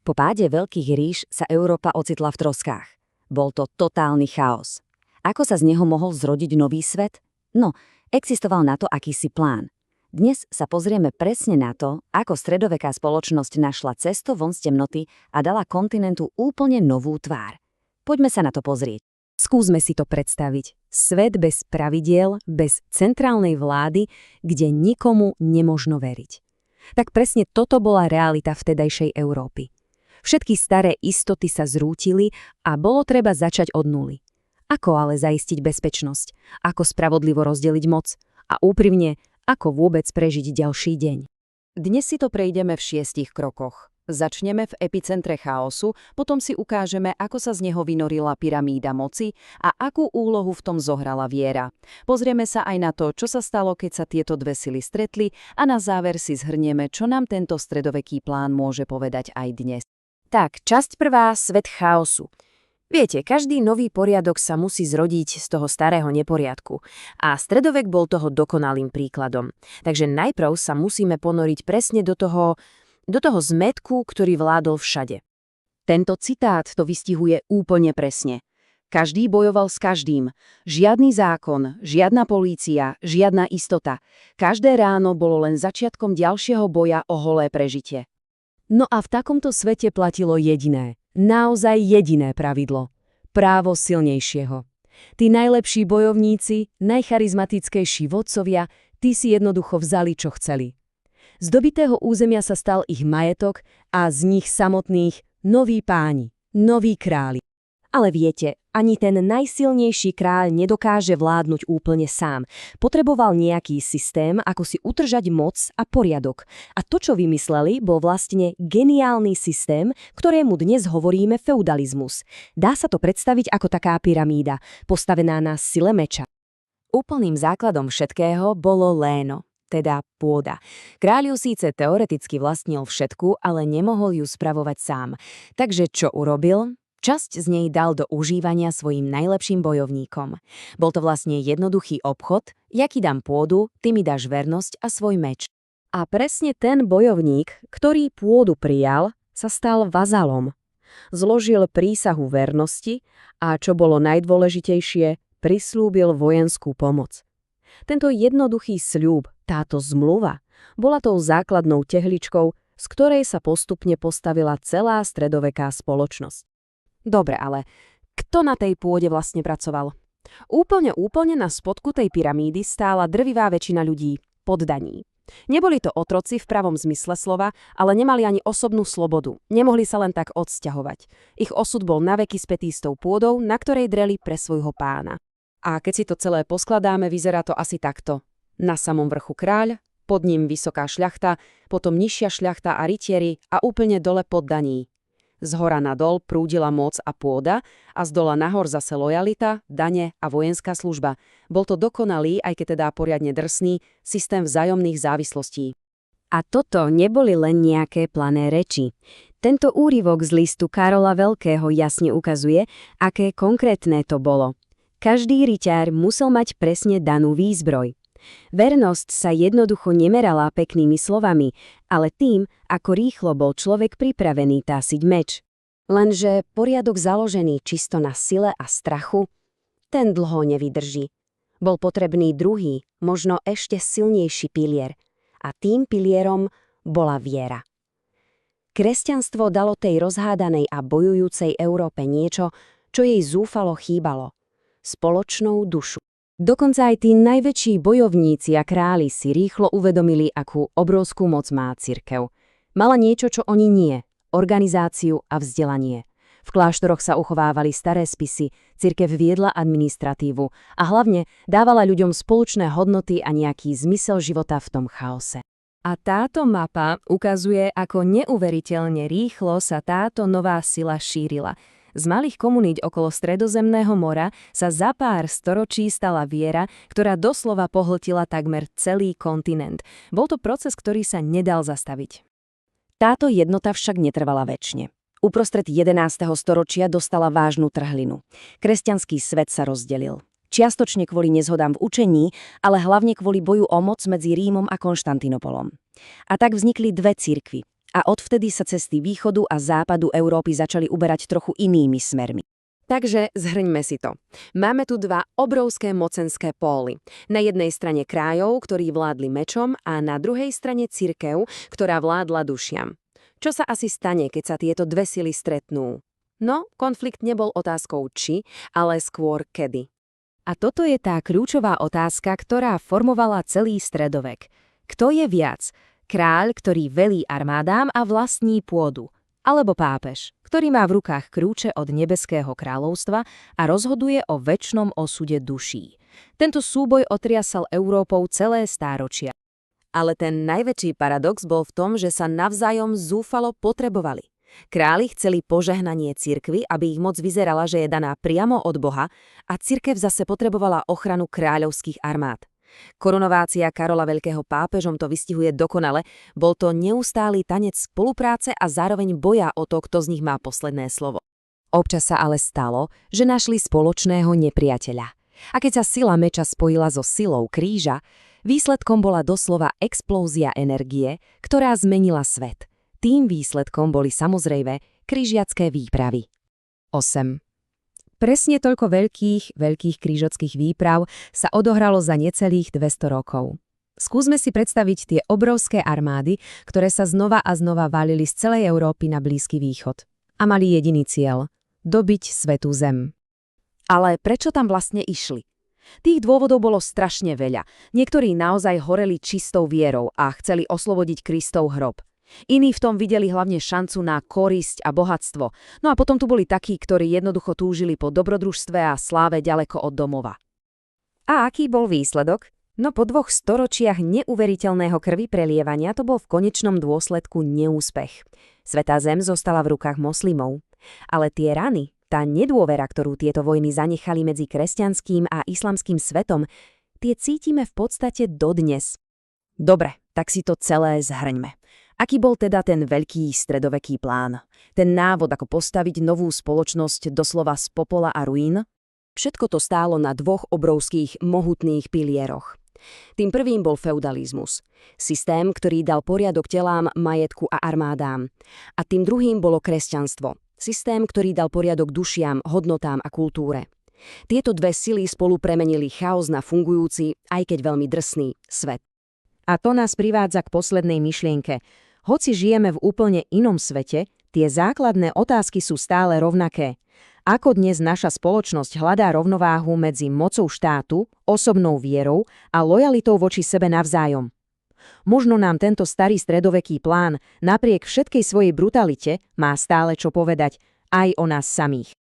Po páde veľkých ríš sa Európa ocitla v troskách. Bol to totálny chaos. Ako sa z neho mohol zrodiť nový svet? No, existoval na to akýsi plán. Dnes sa pozrieme presne na to, ako stredoveká spoločnosť našla cestu von z temnoty a dala kontinentu úplne novú tvár. Poďme sa na to pozrieť. Skúsme si to predstaviť. Svet bez pravidiel, bez centrálnej vlády, kde nikomu nemožno veriť. Tak presne toto bola realita vtedajšej Európy. Všetky staré istoty sa zrútili a bolo treba začať od nuly. Ako ale zaistiť bezpečnosť? Ako spravodlivo rozdeliť moc? A úprimne, ako vôbec prežiť ďalší deň? Dnes si to prejdeme v 6 krokoch. Začneme v epicentre chaosu, potom si ukážeme, ako sa z neho vynorila pyramída moci a akú úlohu v tom zohrala viera. Pozrieme sa aj na to, čo sa stalo, keď sa tieto dve sily stretli a na záver si zhrnieme, čo nám tento stredoveký plán môže povedať aj dnes. Tak, časť prvá, svet chaosu. Viete, každý nový poriadok sa musí zrodiť z toho starého neporiadku. A stredovek bol toho dokonalým príkladom. Takže najprv sa musíme ponoriť presne do toho zmätku, ktorý vládol všade. Tento citát to vystihuje úplne presne. Každý bojoval s každým. Žiadny zákon, žiadna polícia, žiadna istota. Každé ráno bolo len začiatkom ďalšieho boja o holé prežitie. No a v takomto svete platilo jediné, naozaj jediné pravidlo. Právo silnejšieho. Tí najlepší bojovníci, najcharizmatickejší vodcovia, tí si jednoducho vzali, čo chceli. Z dobitého územia sa stal ich majetok a z nich samotných noví páni, noví králi. Ale viete, ani ten najsilnejší kráľ nedokáže vládnuť úplne sám. Potreboval nejaký systém, ako si utržať moc a poriadok. A to, čo vymysleli, bol vlastne geniálny systém, ktorému dnes hovoríme feudalizmus. Dá sa to predstaviť ako taká pyramída, postavená na sile meča. Úplným základom všetkého bolo léno, teda pôda. Kráľ ju síce teoreticky vlastnil všetku, ale nemohol ju spravovať sám. Takže čo urobil? Časť z nej dal do užívania svojim najlepším bojovníkom. Bol to vlastne jednoduchý obchod, ja ti dám pôdu, ty mi dáš vernosť a svoj meč. A presne ten bojovník, ktorý pôdu prijal, sa stal vazalom. Zložil prísahu vernosti a, čo bolo najdôležitejšie, prislúbil vojenskú pomoc. Tento jednoduchý sľub, táto zmluva, bola tou základnou tehličkou, z ktorej sa postupne postavila celá stredoveká spoločnosť. Dobre, ale kto na tej pôde vlastne pracoval? Úplne na spodku tej pyramídy stála drvivá väčšina ľudí, poddaní. Neboli to otroci v pravom zmysle slova, ale nemali ani osobnú slobodu. Nemohli sa len tak odsťahovať. Ich osud bol naveky spätý s tou pôdou, na ktorej dreli pre svojho pána. A keď si to celé poskladáme, vyzerá to asi takto. Na samom vrchu kráľ, pod ním vysoká šľachta, potom nižšia šľachta a rytieri a úplne dole poddaní. Zhora nadol prúdila moc a pôda a zdola nahor zase lojalita, dane a vojenská služba. Bol to dokonalý, aj keď teda poriadne drsný, systém vzájomných závislostí. A toto neboli len nejaké plané reči. Tento úryvok z listu Karola Veľkého jasne ukazuje, aké konkrétne to bolo. Každý ryťár musel mať presne danú výzbroj. Vernosť sa jednoducho nemerala peknými slovami, ale tým, ako rýchlo bol človek pripravený tásiť meč. Lenže poriadok založený čisto na sile a strachu, ten dlho nevydrží. Bol potrebný druhý, možno ešte silnejší pilier. A tým pilierom bola viera. Kresťanstvo dalo tej rozhádanej a bojujúcej Európe niečo, čo jej zúfalo chýbalo. Spoločnú dušu. Dokonca aj tí najväčší bojovníci a králi si rýchlo uvedomili, akú obrovskú moc má cirkev. Mala niečo, čo oni nie, organizáciu a vzdelanie. V kláštoroch sa uchovávali staré spisy, cirkev viedla administratívu a hlavne dávala ľuďom spoločné hodnoty a nejaký zmysel života v tom chaose. A táto mapa ukazuje, ako neuveriteľne rýchlo sa táto nová sila šírila. Z malých komunít okolo Stredozemného mora sa za pár storočí stala viera, ktorá doslova pohltila takmer celý kontinent. Bol to proces, ktorý sa nedal zastaviť. Táto jednota však netrvala večne. Uprostred 11. storočia dostala vážnu trhlinu. Kresťanský svet sa rozdelil. Čiastočne kvôli nezhodám v učení, ale hlavne kvôli boju o moc medzi Rímom a Konštantinopolom. A tak vznikli dve cirkvi. A odvtedy sa cesty východu a západu Európy začali uberať trochu inými smermi. Takže zhrňme si to. Máme tu dva obrovské mocenské póly. Na jednej strane kráľov, ktorí vládli mečom, a na druhej strane cirkev, ktorá vládla dušiam. Čo sa asi stane, keď sa tieto dve sily stretnú? No, konflikt nebol otázkou či, ale skôr kedy. A toto je tá kľúčová otázka, ktorá formovala celý stredovek. Kto je viac? Kráľ, ktorý velí armádám a vlastní pôdu, alebo pápež, ktorý má v rukách kľúče od nebeského kráľovstva a rozhoduje o večnom osude duší. Tento súboj otriasal Európou celé stáročia. Ale ten najväčší paradox bol v tom, že sa navzájom zúfalo potrebovali. Králi chceli požehnanie cirkvi, aby ich moc vyzerala, že je daná priamo od Boha, a cirkev zase potrebovala ochranu kráľovských armád. Korunovácia Karola Veľkého pápežom to vystihuje dokonale, bol to neustály tanec spolupráce a zároveň boja o to, kto z nich má posledné slovo. Občas sa ale stalo, že našli spoločného nepriateľa. A keď sa sila meča spojila so silou kríža, výsledkom bola doslova explózia energie, ktorá zmenila svet. Tým výsledkom boli samozrejme križiacké výpravy. 8. Presne toľko veľkých krížackých výprav sa odohralo za necelých 200 rokov. Skúsme si predstaviť tie obrovské armády, ktoré sa znova a znova valili z celej Európy na Blízky východ. A mali jediný cieľ – dobiť Svätú zem. Ale prečo tam vlastne išli? Tých dôvodov bolo strašne veľa. Niektorí naozaj horeli čistou vierou a chceli oslobodiť Kristov hrob. Iní v tom videli hlavne šancu na korisť a bohatstvo. No a potom tu boli takí, ktorí jednoducho túžili po dobrodružstve a sláve ďaleko od domova. A aký bol výsledok? No po 2 storočiach neuveriteľného krvi prelievania to bol v konečnom dôsledku neúspech. Svätá zem zostala v rukách moslimov. Ale tie rany, tá nedôvera, ktorú tieto vojny zanechali medzi kresťanským a islamským svetom, tie cítime v podstate dodnes. Dobre, tak si to celé zhrňme. Aký bol teda ten veľký stredoveký plán? Ten návod, ako postaviť novú spoločnosť doslova z popola a ruín? Všetko to stálo na 2 obrovských, mohutných pilieroch. Tým prvým bol feudalizmus. Systém, ktorý dal poriadok telám, majetku a armádám. A tým druhým bolo kresťanstvo. Systém, ktorý dal poriadok dušiam, hodnotám a kultúre. Tieto dve sily spolu premenili chaos na fungujúci, aj keď veľmi drsný, svet. A to nás privádza k poslednej myšlienke. Hoci žijeme v úplne inom svete, tie základné otázky sú stále rovnaké. Ako dnes naša spoločnosť hľadá rovnováhu medzi mocou štátu, osobnou vierou a lojalitou voči sebe navzájom? Možno nám tento starý stredoveký plán, napriek všetkej svojej brutalite, má stále čo povedať aj o nás samých.